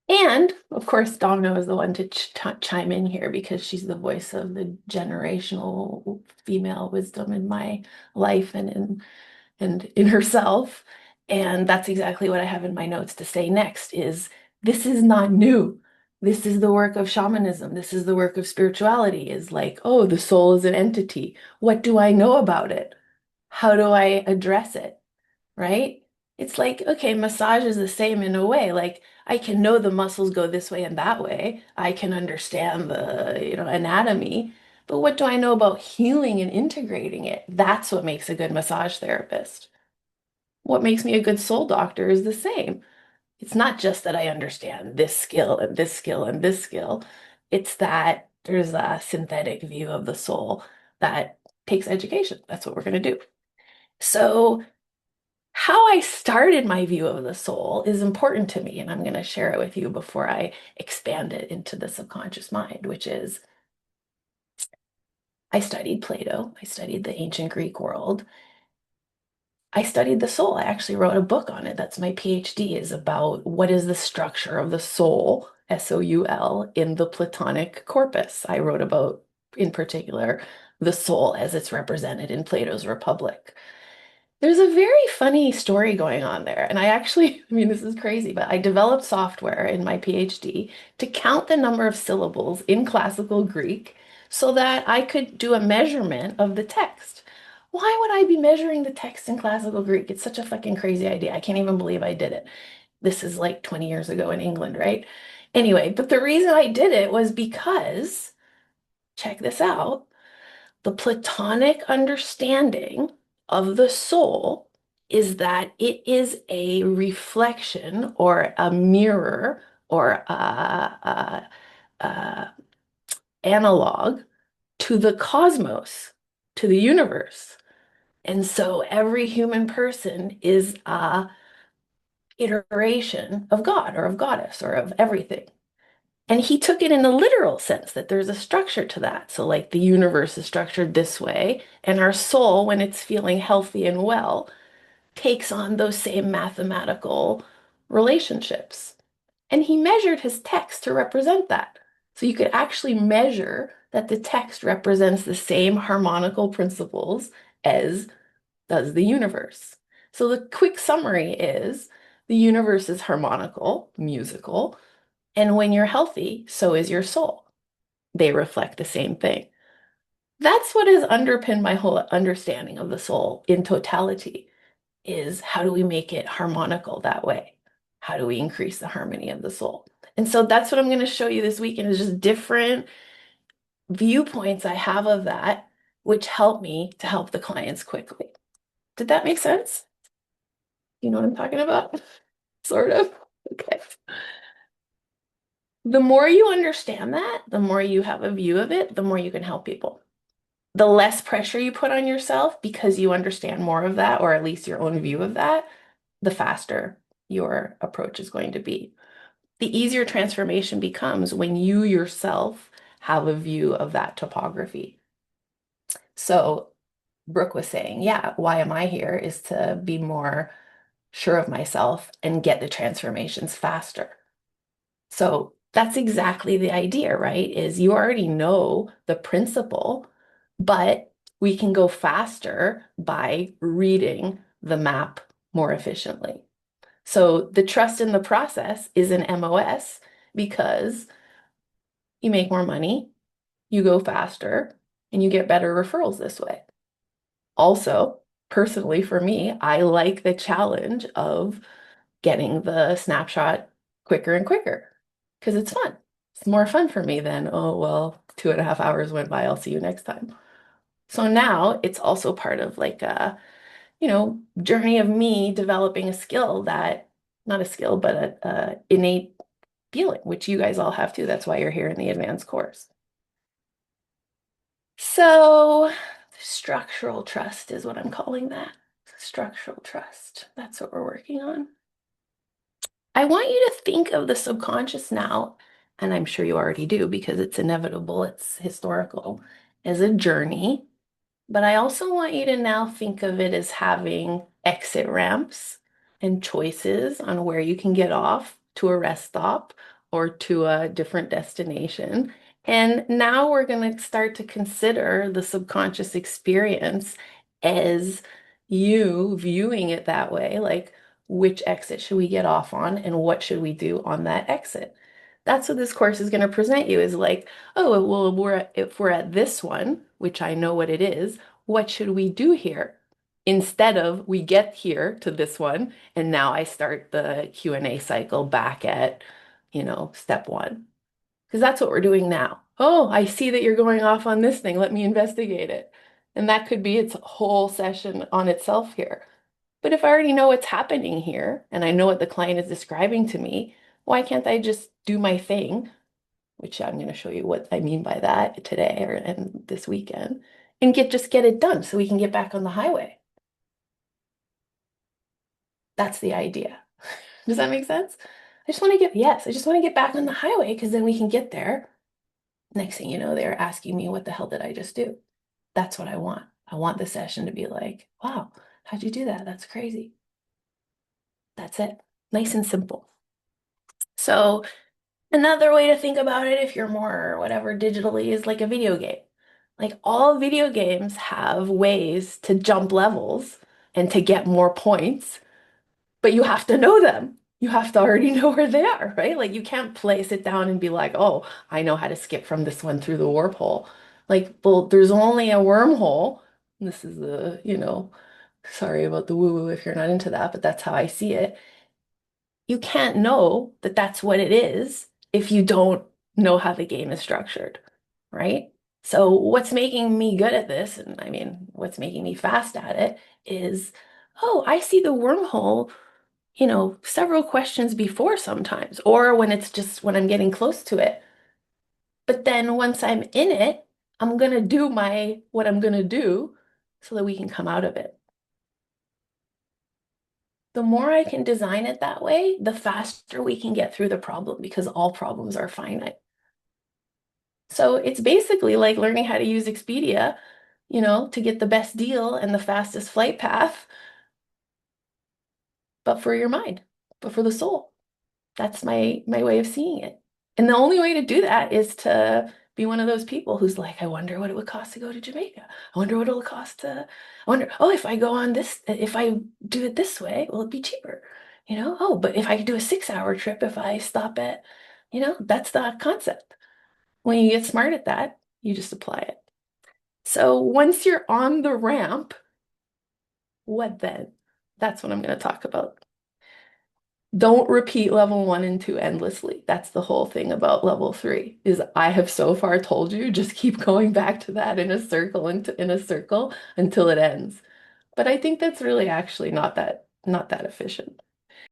And of course, Domino is the one to chime in here because she's the voice of the generational female wisdom in my life and in herself. And that's exactly what I have in my notes to say next is this is not new. This is the work of shamanism. This is the work of spirituality, is like, oh, the soul is an entity. What do I know about it? How do I address it? Right? It's like, okay, massage is the same in a way. Like I can know the muscles go this way and that way. I can understand the, anatomy. But what do I know about healing and integrating it? That's what makes a good massage therapist. What makes me a good soul doctor is the same. It's not just that I understand this skill and this skill and this skill. It's that there's a synthetic view of the soul that takes education. That's what we're going to do. So how I started my view of the soul is important to me, and I'm going to share it with you before I expand it into the subconscious mind, which is I studied Plato, I studied the ancient Greek world, I studied the soul. I actually wrote a book on it. That's my PhD, is about what is the structure of the soul, soul, in the Platonic corpus. I wrote about, in particular, the soul as it's represented in Plato's Republic. There's a very funny story going on there. And I actually, I mean, this is crazy, but I developed software in my PhD to count the number of syllables in classical Greek so that I could do a measurement of the text. Why would I be measuring the text in classical Greek? It's such a fucking crazy idea. I can't even believe I did it. This is like 20 years ago in England, right? Anyway, but the reason I did it was because, check this out, the Platonic understanding of the soul is that it is a reflection or a mirror or a analog to the cosmos, to the universe. And so every human person is a iteration of God or of goddess or of everything. And he took it in a literal sense that there's a structure to that. So, like the universe is structured this way, and our soul, when it's feeling healthy and well, takes on those same mathematical relationships. And he measured his text to represent that. So, you could actually measure that the text represents the same harmonical principles as does the universe. So, the quick summary is the universe is harmonical, musical, and when you're healthy, so is your soul. They reflect the same thing. That's what has underpinned my whole understanding of the soul in totality is how do we make it harmonical that way? How do we increase the harmony of the soul? And so that's what I'm going to show you this weekend is just different viewpoints I have of that, which help me to help the clients quickly. Did that make sense? You know what I'm talking about? Sort of. Okay. The more you understand that, the more you have a view of it, the more you can help people. The less pressure you put on yourself because you understand more of that, or at least your own view of that, the faster your approach is going to be. The easier transformation becomes when you yourself have a view of that topography. So Brooke was saying, yeah, why am I here is to be more sure of myself and get the transformations faster. So that's exactly the idea, right? Is you already know the principle, but we can go faster by reading the map more efficiently. So the trust in the process is an MOS because you make more money, you go faster, and you get better referrals this way. Also, personally for me, I like the challenge of getting the snapshot quicker and quicker because it's fun. It's more fun for me than, oh, well, 2.5 hours went by. I'll see you next time. So now it's also part of like a, journey of me developing a skill that, not a skill, but a innate feeling, which you guys all have too. That's why you're here in the advanced course. So structural trust is what I'm calling that. Structural trust. That's what we're working on. I want you to think of the subconscious now, and I'm sure you already do because it's inevitable, it's historical, as a journey. But I also want you to now think of it as having exit ramps and choices on where you can get off to a rest stop or to a different destination. And now we're going to start to consider the subconscious experience as you viewing it that way, like which exit should we get off on and what should we do on that exit? That's what this course is going to present you is like, oh, well, if we're at this one, which I know what it is, what should we do here? Instead of we get here to this one, and now I start the Q&A cycle back at, step one. Because that's what we're doing now. Oh, I see that you're going off on this thing. Let me investigate it. And that could be its whole session on itself here. But if I already know what's happening here and I know what the client is describing to me, why can't I just do my thing, which I'm going to show you what I mean by that today and this weekend, and just get it done so we can get back on the highway. That's the idea. Does that make sense? I just want to get back on the highway because then we can get there. Next thing you know, they're asking me, what the hell did I just do? That's what I want. I want the session to be like, wow, how'd you do that? That's crazy. That's it. Nice and simple. So another way to think about it, if you're more whatever digitally, is like a video game. Like all video games have ways to jump levels and to get more points, but you have to know them. You have to already know where they are, right? Like you can't sit down and be like, oh, I know how to skip from this one through the warp hole. Like, well, there's only a wormhole. This is sorry about the woo-woo if you're not into that, but that's how I see it. You can't know that that's what it is if you don't know how the game is structured, right? So what's making me good at this, and I mean, what's making me fast at it is, oh, I see the wormhole, several questions before sometimes, or when it's just when I'm getting close to it. But then once I'm in it, I'm gonna do what I'm gonna do so that we can come out of it. The more I can design it that way, the faster we can get through the problem because all problems are finite. So it's basically like learning how to use Expedia, to get the best deal and the fastest flight path, but for your mind, but for the soul. That's my way of seeing it. And the only way to do that is to be one of those people who's like, I wonder what it would cost to go to Jamaica. I wonder what it'll cost I wonder, oh, if I go on this, if I do it this way, will it be cheaper? Oh, but if I do a 6-hour trip, if I stop at, that's the concept. When you get smart at that, you just apply it. So once you're on the ramp, what then? That's what I'm going to talk about. Don't repeat level 1 and 2 endlessly. That's the whole thing about level 3 is I have so far told you, just keep going back to that in a circle in a circle until it ends. But I think that's really actually not that efficient.